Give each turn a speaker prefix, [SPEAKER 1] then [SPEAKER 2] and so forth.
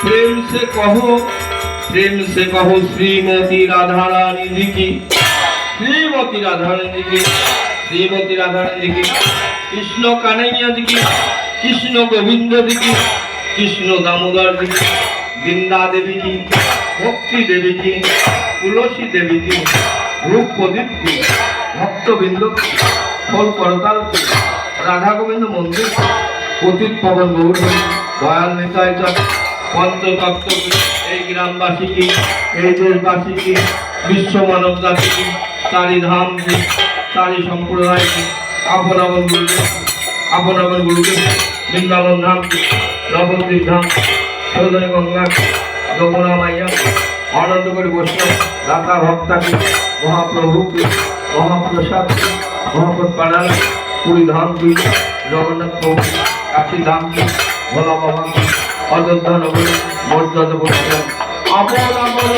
[SPEAKER 1] प्रेम से कहो श्रीमती राधा रानी जी की, श्रीमती राधा रानी जी की, श्रीमती राधा रानी जी की, कृष्ण कन्हैया जी की, कृष्ण गोविंद जी की, कृष्ण दामोदर जी की, वृंदा देवी की, भक्ति देवी की, तुलसी देवी की, रूप प्रदीप की, भक्तबिंद की, फल करताल की, राधा गोविंद मंदिर की, पतित पवन गौर दयाल निताय पंचतत्व এই গ্রামবাসী কি, এই দেশবাসী কি, বিশ্ব মানব জাতি কি, চারি ধাম কি, চারি সম্প্রদায় কি, আপন আপন গুরুকে বৃন্দাবন ধাম কি, নবদ্বীপ ধাম, সৌধনী গঙ্গা কি, যমুনা মাইয়া, আনন্দ করে বৈষ্ণব দাতা ভক্তা কি, মহাপ্রভু কি, মহাপ্রসাদ কি, মহাপ্রদ পাড়াল পুরী ধাম কি, জগন্নাথ প্রভু কাশী ধাম কি, ভোলা বাবা কি, অযোধ্যা নগরী মর্যাদা বলছিলেন আপন আপন